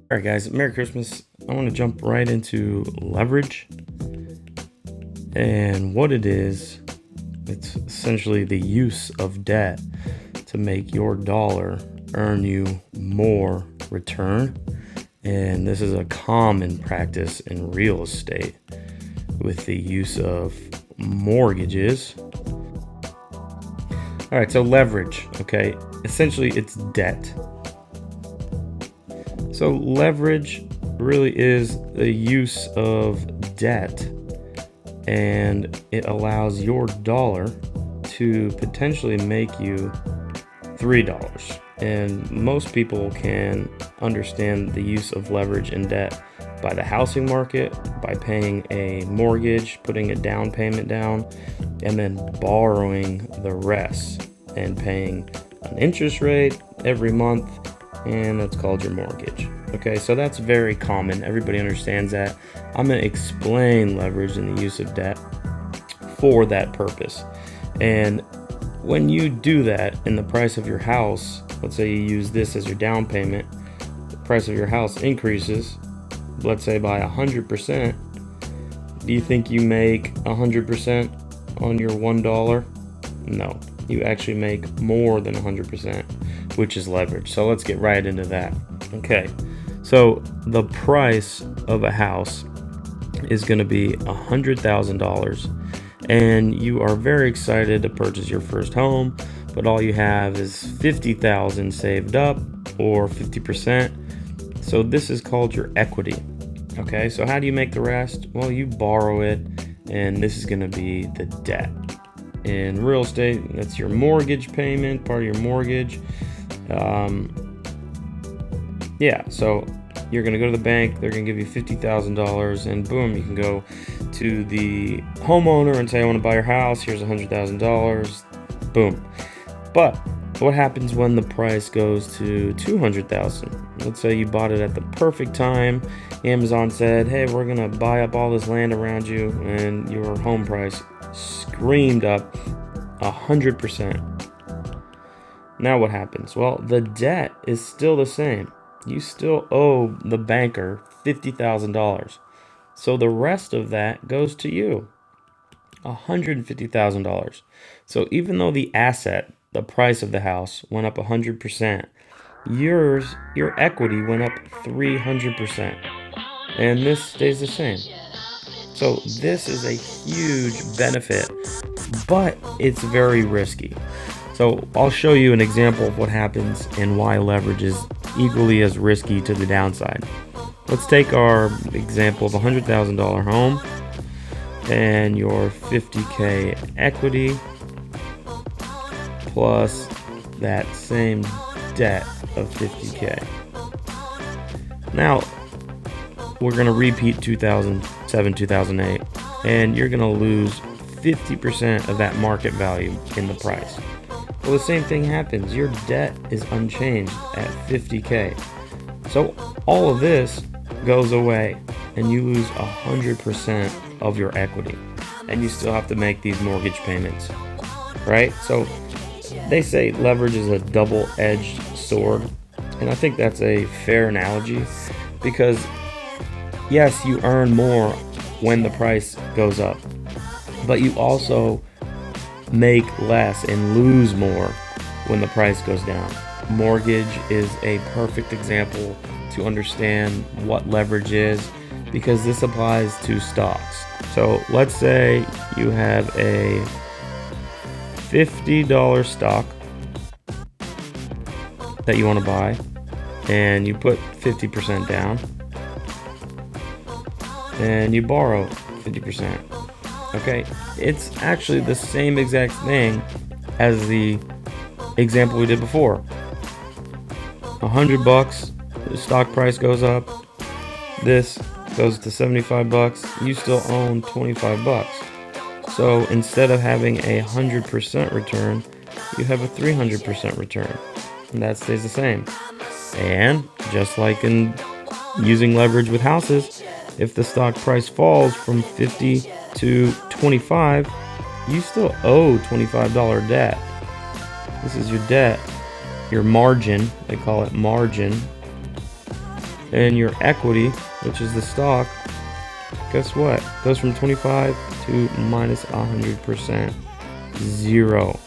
All right, guys, Merry Christmas. I want to jump right into leverage. And what it is, it's essentially the use of debt to make your dollar earn you more return. And this is a common practice in real estate with the use of mortgages. All right, so leverage, okay? Essentially, it's debt. So leverage really is the use of debt, and it allows your dollar to potentially make you $3. And most people can understand the use of leverage and debt by the housing market, by paying a mortgage, putting a down payment down, and then borrowing the rest and paying an interest rate every month, and that's called your mortgage. Okay, so that's very common. Everybody understands that. I'm going to explain leverage and the use of debt for that purpose. And when you do that and the price of your house, let's say you use this as your down payment, the price of your house increases, let's say by 100%, do you think you make 100% on your $1? No, you actually make more than 100%, which is leverage. So let's get right into that. Okay, so the price of a house is going to be $100,000, and you are very excited to purchase your first home, but all you have is $50,000 saved up, or 50%. So this is called your equity. Okay, so how do you make the rest? Well, you borrow it, and this is going to be the debt. In real estate, that's your mortgage payment, part of your mortgage. So you're going to go to the bank, they're going to give you $50,000, and boom, you can go to the homeowner and say, I want to buy your house, here's $100,000, boom. But what happens when the price goes to $200,000? Let's say you bought it at the perfect time. Amazon said, hey, we're going to buy up all this land around you, and your home price screamed up 100%. Now what happens? Well, the debt is still the same. You still owe the banker $50,000. So the rest of that goes to you, $150,000. So even though the asset, the price of the house, went up 100%, your equity went up 300%. And this stays the same. So this is a huge benefit, but it's very risky. So I'll show you an example of what happens and why leverage is equally as risky to the downside. Let's take our example of a $100,000 home and your $50K equity plus that same debt of $50K. Now, we're going to repeat 2007, 2008, and you're going to lose 50% of that market value in the price. Well, the same thing happens. Your debt is unchanged at $50K. So all of this goes away, and you lose 100% of your equity, and you still have to make these mortgage payments, right? So they say leverage is a double-edged sword, and I think that's a fair analogy, because yes, you earn more when the price goes up, but you also make less and lose more when the price goes down. Mortgage is a perfect example to understand what leverage is, because this applies to stocks. So let's say you have a $50 stock that you want to buy, and you put 50% down, and you borrow 50%. Okay, it's actually the same exact thing as the example we did before. $100, the stock price goes up, this goes to $75, you still own $25. So instead of having a 100% return, you have a 300% return, and that stays the same. And just like in using leverage with houses, if the stock price falls from 50 to 25, you still owe $25 debt. This is your debt, your margin, they call it margin. And your equity, which is the stock, guess what? Goes from 25 to minus 100%. Zero.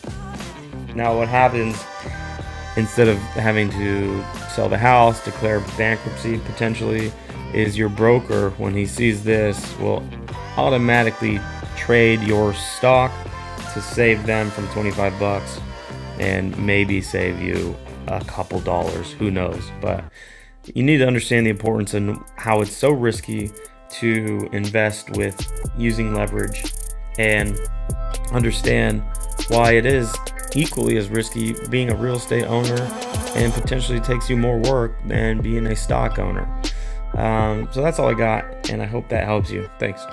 Now what happens, instead of having to sell the house, declare bankruptcy potentially, is your broker, when he sees this, will automatically trade your stock to save them from 25 bucks and maybe save you a couple dollars, who knows. But you need to understand the importance and how it's so risky to invest with using leverage, and understand why it is equally as risky being a real estate owner and potentially takes you more work than being a stock owner. So that's all I got, and I hope that helps you. Thanks.